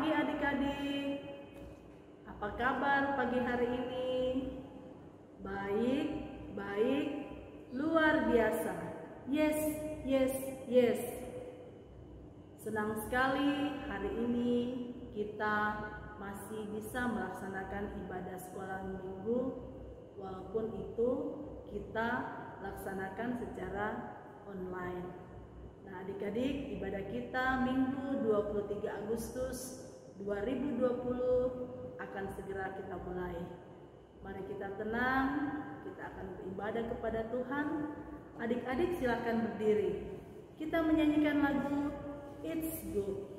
pagi adik-adik. Apa kabar pagi hari ini? Baik, baik, luar biasa. Yes, yes, yes. Senang sekali hari ini kita masih bisa melaksanakan ibadah sekolah minggu, walaupun itu kita laksanakan secara online. Nah, adik-adik, ibadah kita Minggu 23 Agustus 2020 akan segera kita mulai. Mari kita tenang, kita akan beribadah kepada Tuhan. Adik-adik silakan berdiri. Kita menyanyikan lagu It's Good.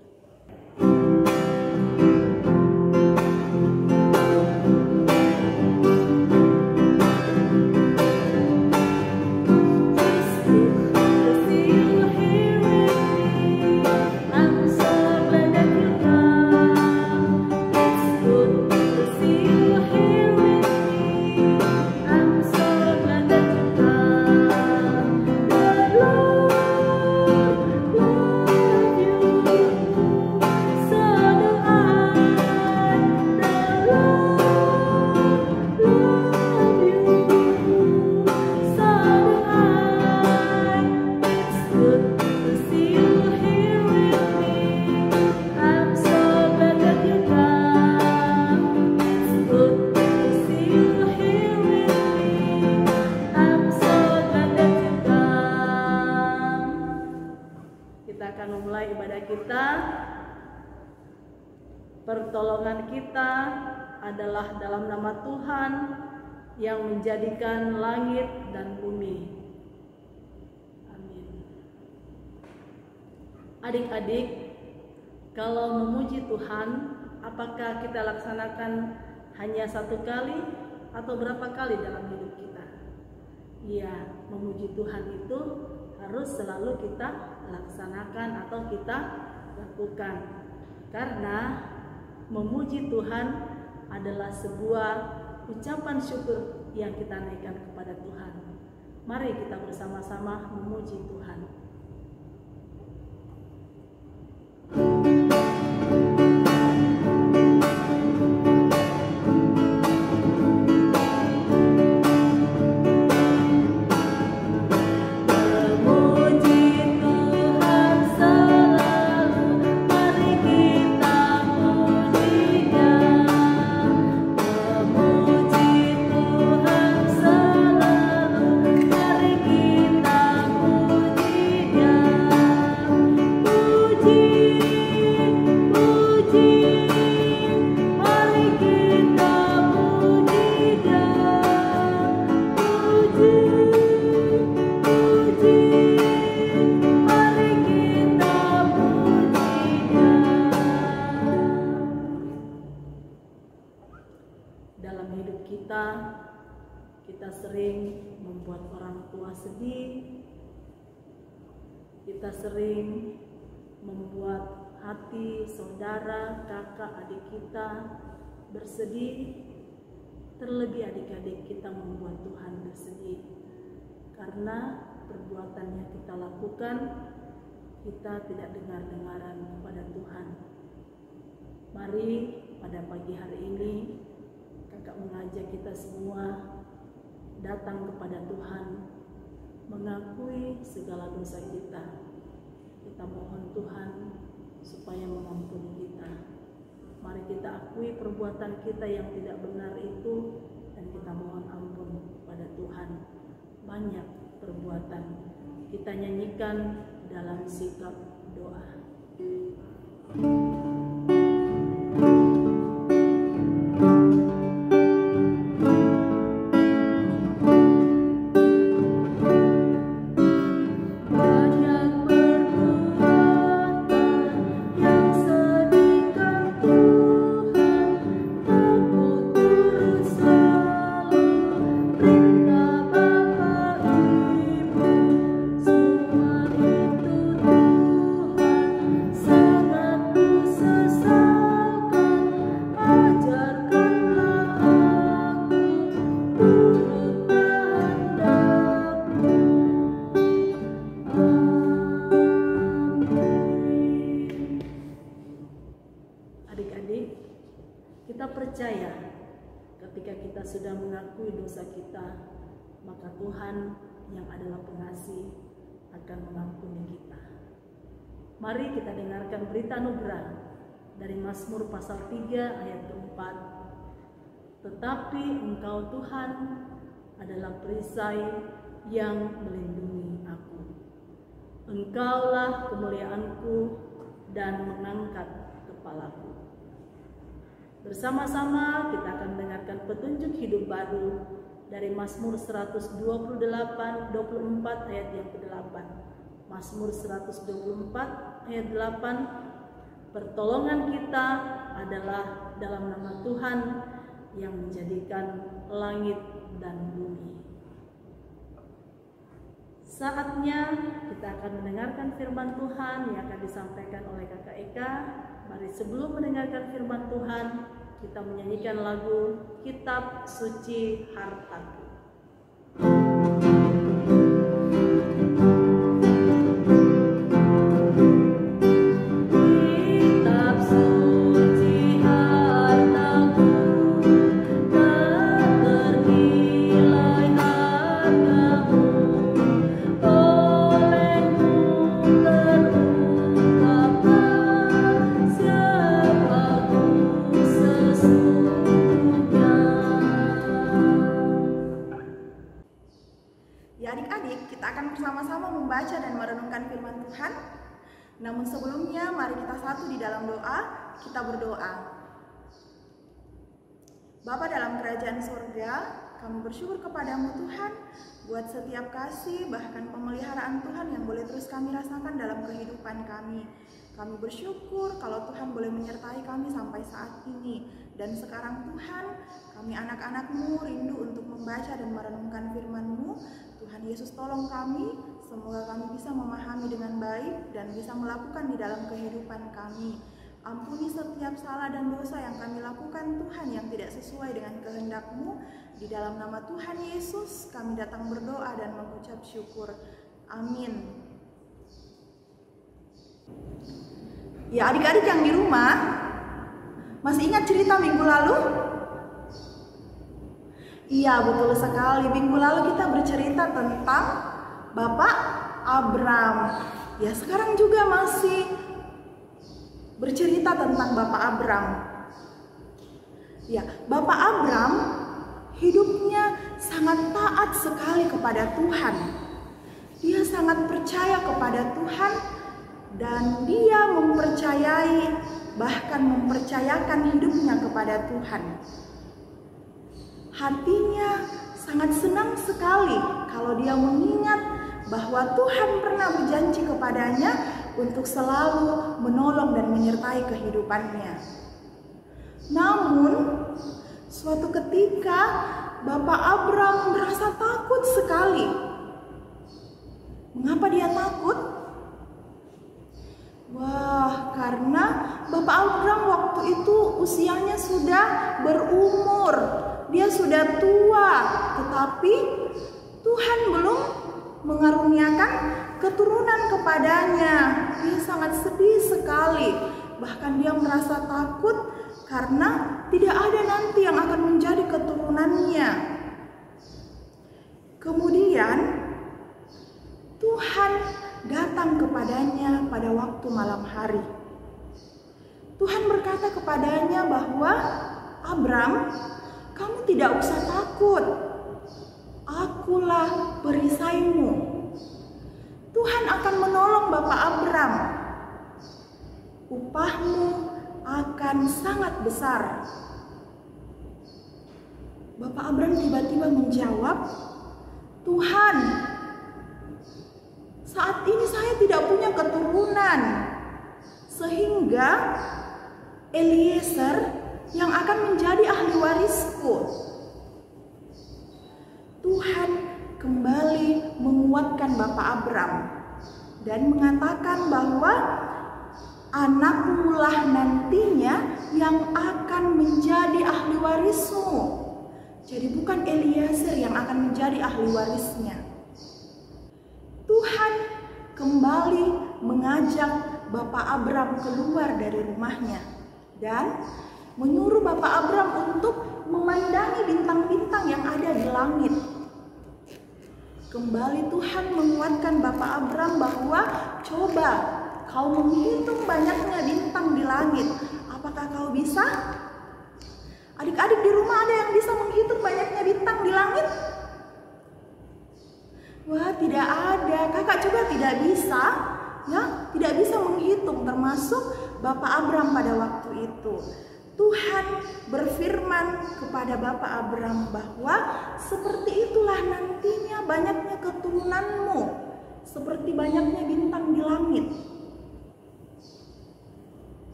Pertolongan kita adalah dalam nama Tuhan yang menjadikan langit dan bumi. Amin. Adik-adik, kalau memuji Tuhan, apakah kita laksanakan hanya satu kali atau berapa kali dalam hidup kita? Iya, memuji Tuhan itu harus selalu kita laksanakan atau kita lakukan. Karena memuji Tuhan adalah sebuah ucapan syukur yang kita naikkan kepada Tuhan. Mari kita bersama-sama memuji Tuhan. Dalam hidup kita sering membuat orang tua sedih. Kita sering membuat hati saudara, kakak, adik kita bersedih. Terlebih adik-adik kita membuat Tuhan bersedih. Karena perbuatan yang kita lakukan, kita tidak dengar-dengaran kepada Tuhan. Mari pada pagi hari ini Kakak mengajak kita semua datang kepada Tuhan, mengakui segala dosa kita. Kita mohon Tuhan supaya mengampuni kita. Mari kita akui perbuatan kita yang tidak benar itu dan kita mohon ampun pada Tuhan. Banyak perbuatan kita nyanyikan dalam sikap doa. Semua itu Tuhan Kita percaya ketika kita sudah mengakui dosa kita, maka Tuhan yang adalah pengasih akan mengampuni kita. Mari kita dengarkan berita anugerah dari Mazmur pasal 3 ayat 4. Tetapi Engkau Tuhan adalah perisai yang melindungi aku. Engkaulah kemuliaanku dan mengangkat kepalaku. Bersama-sama kita akan mendengarkan petunjuk hidup baru dari Mazmur 124 ayat yang ke-8. Mazmur 124 ayat 8. Pertolongan kita adalah dalam nama Tuhan yang menjadikan langit dan bumi. Saatnya kita akan mendengarkan firman Tuhan yang akan disampaikan oleh Kakak Eka. Mari sebelum mendengarkan firman Tuhan, kita menyanyikan lagu Kitab Suci Hartaku. Membaca dan merenungkan firman Tuhan. Namun sebelumnya mari kita satu di dalam doa. Kita berdoa. Bapa dalam kerajaan surga, kami bersyukur kepadamu Tuhan buat setiap kasih bahkan pemeliharaan Tuhan yang boleh terus kami rasakan dalam kehidupan kami. Kami bersyukur kalau Tuhan boleh menyertai kami sampai saat ini. Dan sekarang Tuhan, kami anak-anak-Mu rindu untuk membaca dan merenungkan firman-Mu. Tuhan Yesus tolong kami, semoga kami bisa memahami dengan baik dan bisa melakukan di dalam kehidupan kami. Ampuni setiap salah dan dosa yang kami lakukan Tuhan yang tidak sesuai dengan kehendak-Mu. Di dalam nama Tuhan Yesus kami datang berdoa dan mengucap syukur. Amin. Ya adik-adik yang di rumah, masih ingat cerita minggu lalu? Iya, betul sekali. Minggu lalu kita bercerita tentang Bapak Abram. Ya, sekarang juga masih bercerita tentang Bapak Abram. Ya, Bapak Abram hidupnya sangat taat sekali kepada Tuhan. Dia sangat percaya kepada Tuhan dan dia mempercayai, bahkan mempercayakan hidupnya kepada Tuhan. Hatinya sangat senang sekali kalau dia mengingat bahwa Tuhan pernah berjanji kepadanya untuk selalu menolong dan menyertai kehidupannya. Namun, suatu ketika Bapak Abram merasa takut sekali. Mengapa dia takut? Wah, karena Bapak Abram waktu itu usianya sudah berumur. Dia sudah tua, tetapi Tuhan belum mengaruniakan keturunan kepadanya. Dia sangat sedih sekali. Bahkan dia merasa takut karena tidak ada nanti yang akan menjadi keturunannya. Kemudian Tuhan datang kepadanya pada waktu malam hari. Tuhan berkata kepadanya bahwa, Abram, kamu tidak usah takut. Akulah perisaimu. Tuhan akan menolong Bapak Abram. Upahmu akan sangat besar. Bapak Abram tiba-tiba menjawab, Tuhan, saat ini saya tidak punya keturunan, sehingga Eliezer yang akan menjadi ahli warisku. Tuhan kembali menguatkan Bapak Abram dan mengatakan bahwa anakmu lah nantinya yang akan menjadi ahli warismu. Jadi bukan Eliezer yang akan menjadi ahli warisnya. Tuhan kembali mengajak Bapak Abram keluar dari rumahnya dan menyuruh Bapak Abram untuk memandangi bintang-bintang yang ada di langit. Kembali Tuhan menguatkan Bapak Abram bahwa coba kau menghitung banyaknya bintang di langit. Apakah kau bisa? Adik-adik di rumah ada yang bisa menghitung banyaknya bintang di langit? Wah, tidak ada. Kakak juga tidak bisa, ya, tidak bisa menghitung, termasuk Bapak Abram pada waktu itu. Tuhan berfirman kepada Bapak Abram bahwa seperti itulah nantinya banyaknya keturunanmu, seperti banyaknya bintang di langit.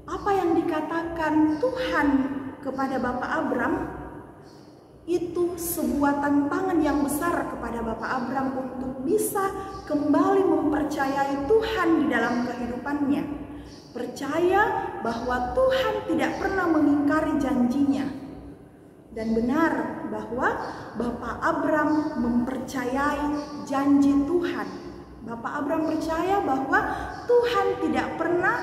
Apa yang dikatakan Tuhan kepada Bapak Abram itu sebuah tantangan yang besar kepada Bapak Abram untuk bisa kembali mempercayai Tuhan di dalam kehidupannya. Percaya bahwa Tuhan tidak pernah mengingkari janjinya. Dan benar bahwa Bapak Abram mempercayai janji Tuhan. Bapak Abram percaya bahwa Tuhan tidak pernah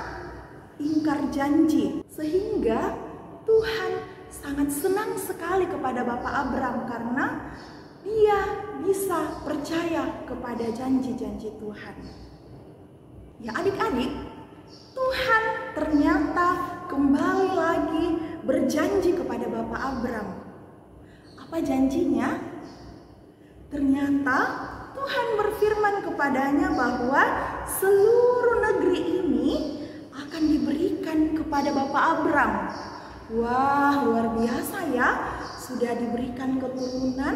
ingkar janji. Sehingga Tuhan sangat senang sekali kepada Bapak Abram karena dia bisa percaya kepada janji-janji Tuhan. Ya adik-adik, Tuhan ternyata kembali lagi berjanji kepada Bapak Abram. Apa janjinya? Ternyata Tuhan berfirman kepadanya bahwa seluruh negeri ini akan diberikan kepada Bapak Abram. Wah, luar biasa ya, sudah diberikan keturunan,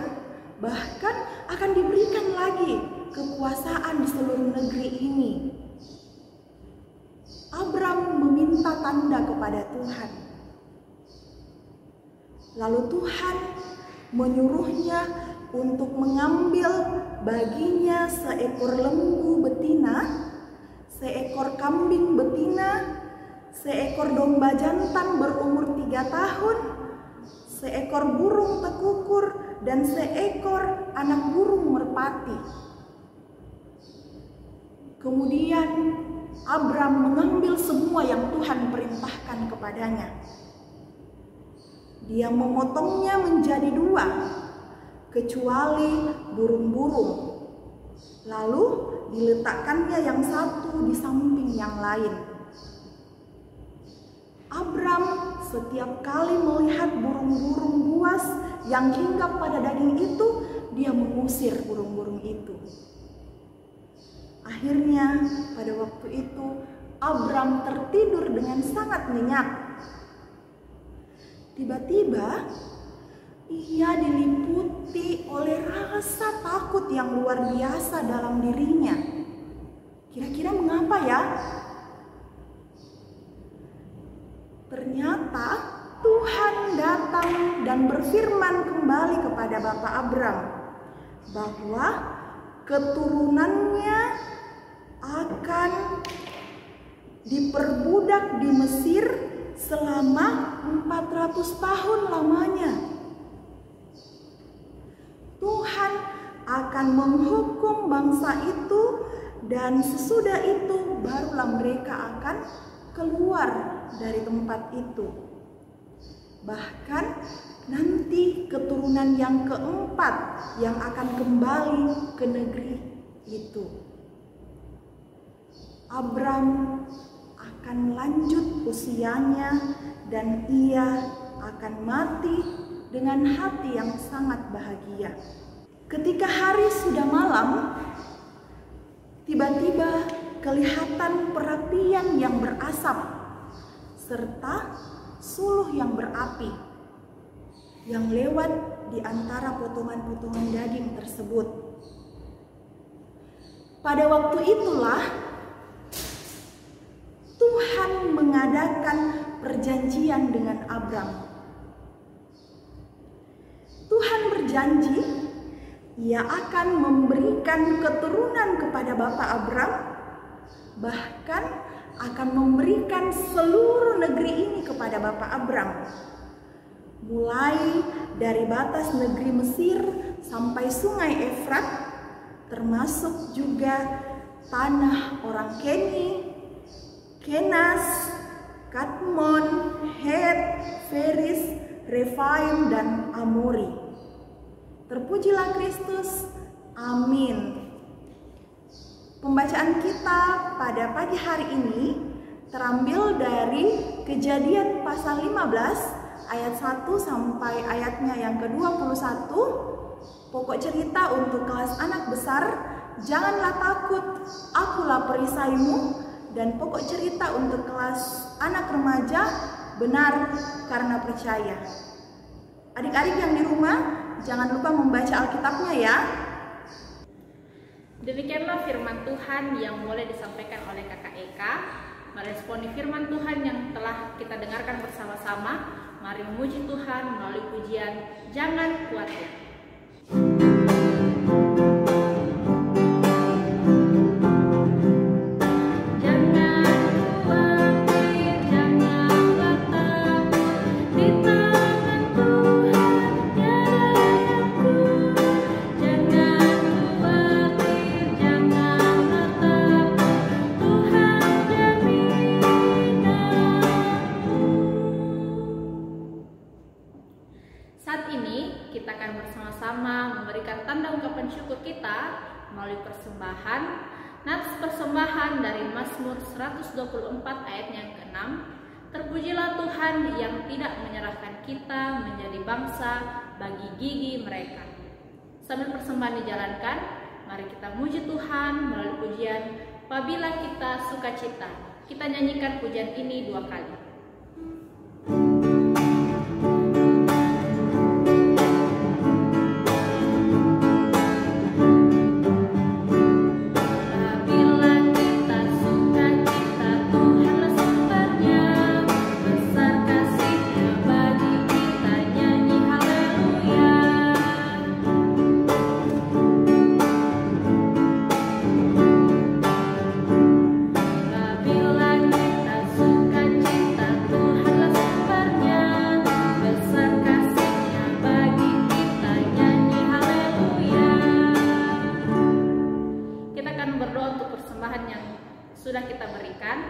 bahkan akan diberikan lagi kekuasaan di seluruh negeri ini. Abram meminta tanda kepada Tuhan. Lalu Tuhan menyuruhnya untuk mengambil baginya seekor lembu betina, seekor kambing betina, seekor domba jantan berumur 3 tahun, seekor burung tekukur, dan seekor anak burung merpati. Kemudian Abram mengambil semua yang Tuhan perintahkan kepadanya. Dia memotongnya menjadi 2, kecuali burung-burung. Lalu diletakkannya yang satu di samping yang lain. Abram setiap kali melihat burung-burung buas yang hinggap pada daging itu, dia mengusir burung-burung itu. Akhirnya pada waktu itu Abram tertidur dengan sangat nyenyak. Tiba-tiba ia diliputi oleh rasa takut yang luar biasa dalam dirinya. Kira-kira mengapa ya? Ternyata Tuhan datang dan berfirman kembali kepada Bapak Abram bahwa keturunannya akan diperbudak di Mesir selama 400 tahun lamanya. Tuhan akan menghukum bangsa itu dan sesudah itu barulah mereka akan keluar dari tempat itu. Bahkan nanti keturunan yang keempat yang akan kembali ke negeri itu. Abram akan lanjut usianya dan ia akan mati dengan hati yang sangat bahagia. Ketika hari sudah malam, tiba-tiba kelihatan perapian yang berasap serta suluh yang berapi yang lewat di antara potongan-potongan daging tersebut. Pada waktu itulah Tuhan mengadakan perjanjian dengan Abram. Tuhan berjanji ia akan memberikan keturunan kepada Bapak Abram, bahkan akan memberikan seluruh negeri ini kepada Bapak Abram. Mulai dari batas negeri Mesir sampai sungai Efrat, termasuk juga tanah orang Keni, Kenas, Katmon, Het, Feris, Refaim, dan Amori. Terpujilah Kristus. Amin. Pembacaan kita pada pagi hari ini terambil dari Kejadian pasal 15 ayat 1 sampai ayatnya yang ke-21. Pokok cerita untuk kelas anak besar, janganlah takut, akulah perisaimu. Dan pokok cerita untuk kelas anak remaja, benar karena percaya. Adik-adik yang di rumah, jangan lupa membaca Alkitabnya ya. Demikianlah firman Tuhan yang boleh disampaikan oleh Kakak Eka. Meresponi firman Tuhan yang telah kita dengarkan bersama-sama. Mari memuji Tuhan melalui pujian Jangan Khawatir. Memberikan tanda ungkapan syukur kita melalui persembahan. Nats persembahan dari Mazmur 124 ayat yang ke-6. Terpujilah Tuhan yang tidak menyerahkan kita menjadi bangsa bagi gigi mereka. Sambil persembahan dijalankan, mari kita muji Tuhan melalui pujian Apabila Kita Sukacita. Kita nyanyikan pujian ini 2 kali. Sudah kita berikan,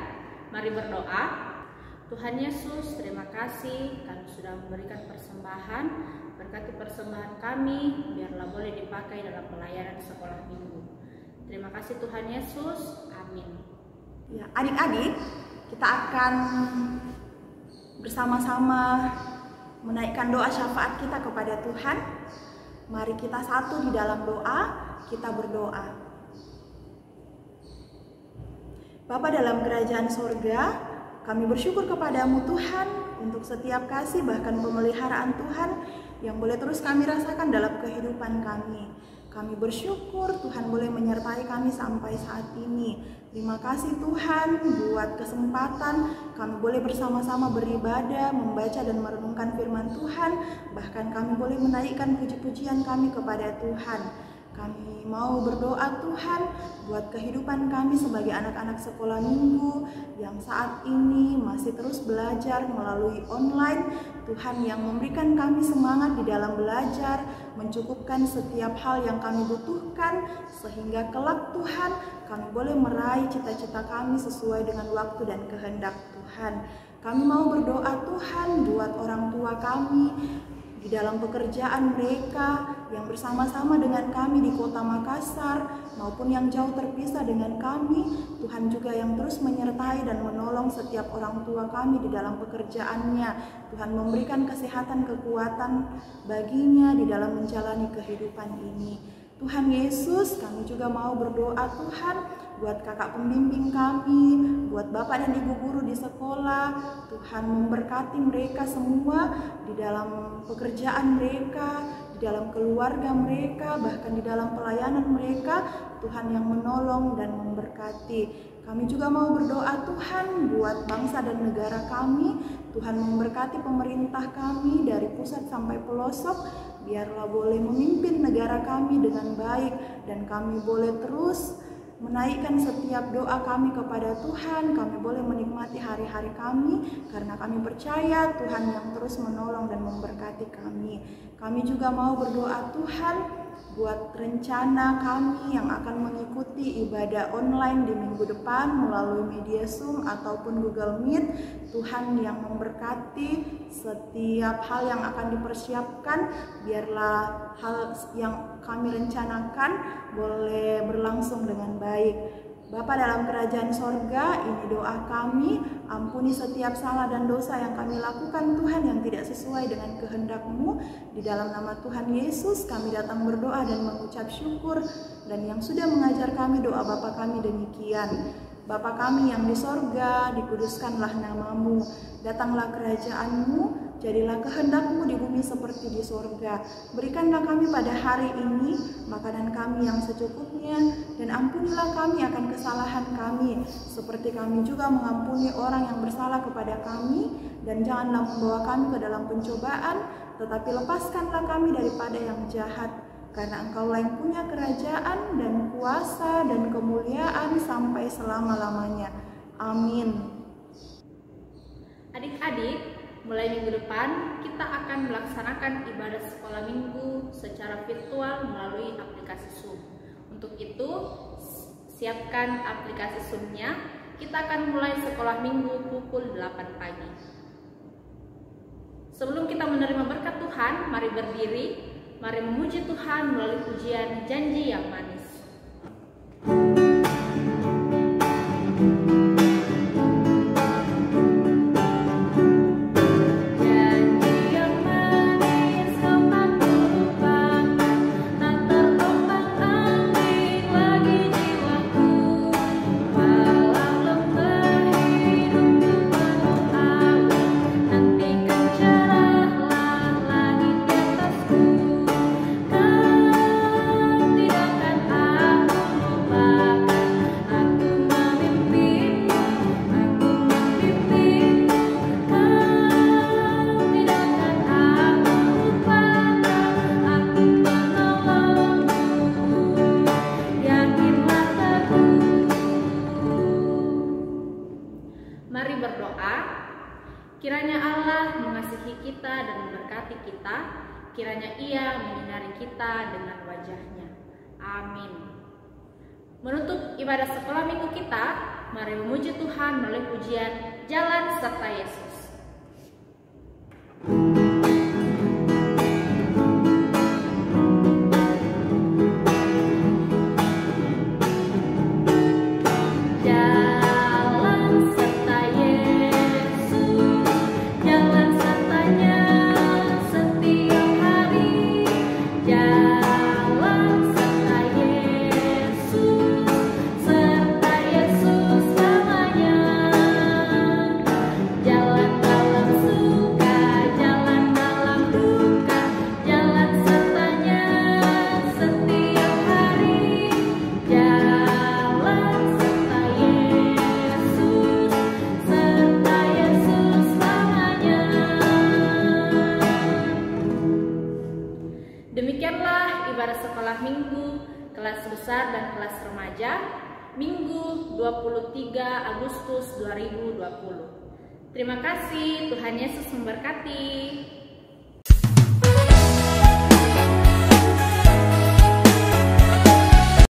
mari berdoa. Tuhan Yesus, terima kasih kami sudah memberikan persembahan. Berkati persembahan kami, biarlah boleh dipakai dalam pelayanan sekolah minggu. Terima kasih Tuhan Yesus, amin. Ya, adik-adik, kita akan bersama-sama menaikkan doa syafaat kita kepada Tuhan. Mari kita satu di dalam doa, kita berdoa. Bapa dalam kerajaan sorga, kami bersyukur kepadamu Tuhan untuk setiap kasih bahkan pemeliharaan Tuhan yang boleh terus kami rasakan dalam kehidupan kami. Kami bersyukur Tuhan boleh menyertai kami sampai saat ini. Terima kasih Tuhan buat kesempatan kami boleh bersama-sama beribadah, membaca dan merenungkan firman Tuhan. Bahkan kami boleh menaikkan puji-pujian kami kepada Tuhan. Kami mau berdoa Tuhan buat kehidupan kami sebagai anak-anak sekolah minggu yang saat ini masih terus belajar melalui online. Tuhan yang memberikan kami semangat di dalam belajar, mencukupkan setiap hal yang kami butuhkan, sehingga kelak Tuhan kami boleh meraih cita-cita kami sesuai dengan waktu dan kehendak Tuhan. Kami mau berdoa Tuhan buat orang tua kami di dalam pekerjaan mereka yang bersama-sama dengan kami di kota Makassar maupun yang jauh terpisah dengan kami. Tuhan juga yang terus menyertai dan menolong setiap orang tua kami di dalam pekerjaannya. Tuhan memberikan kesehatan, kekuatan baginya di dalam menjalani kehidupan ini. Tuhan Yesus, kami juga mau berdoa Tuhan buat kakak pembimbing kami, buat bapak dan ibu guru di sekolah. Tuhan memberkati mereka semua di dalam pekerjaan mereka, di dalam keluarga mereka, bahkan di dalam pelayanan mereka. Tuhan yang menolong dan memberkati. Kami juga mau berdoa Tuhan buat bangsa dan negara kami. Tuhan memberkati pemerintah kami dari pusat sampai pelosok. Biarlah boleh memimpin negara kami dengan baik dan kami boleh terus menaikkan setiap doa kami kepada Tuhan. Kami boleh menikmati hari-hari kami karena kami percaya Tuhan yang terus menolong dan memberkati kami. Kami juga mau berdoa Tuhan buat rencana kami yang akan mengikuti ibadah online di minggu depan melalui media Zoom ataupun Google Meet. Tuhan yang memberkati setiap hal yang akan dipersiapkan, biarlah hal yang kami rencanakan boleh berlangsung dengan baik. Bapa dalam kerajaan sorga, ini doa kami, ampuni setiap salah dan dosa yang kami lakukan Tuhan yang tidak sesuai dengan kehendak-Mu. Di dalam nama Tuhan Yesus kami datang berdoa dan mengucap syukur, dan yang sudah mengajar kami doa Bapa kami demikian. Bapa kami yang di sorga, dikuduskanlah nama-Mu, datanglah kerajaan-Mu, jadilah kehendak-Mu di bumi seperti di sorga. Berikanlah kami pada hari ini makanan kami yang secukupnya, dan ampunilah kami akan kesalahan kami, seperti kami juga mengampuni orang yang bersalah kepada kami. Dan janganlah membawa kami ke dalam pencobaan, tetapi lepaskanlah kami daripada yang jahat. Karena Engkaulah yang punya kerajaan dan kuasa dan kemuliaan sampai selama-lamanya. Amin. Adik-adik, mulai minggu depan kita akan melaksanakan ibadah sekolah minggu secara virtual melalui aplikasi Zoom. Untuk itu, siapkan aplikasi Zoom-nya. Kita akan mulai sekolah minggu pukul 8 pagi. Sebelum kita menerima berkat Tuhan, mari berdiri. Mari memuji Tuhan melalui pujian Janji yang Manis. Mari berdoa, kiranya Allah mengasihi kita dan memberkati kita, kiranya Ia menyinari kita dengan wajah-Nya. Amin. Menutup ibadah sekolah minggu kita, mari memuji Tuhan melalui pujian Jalan Serta Yesus. Demikianlah ibadah sekolah minggu kelas besar dan kelas remaja Minggu 23 Agustus 2020. Terima kasih, Tuhan Yesus memberkati.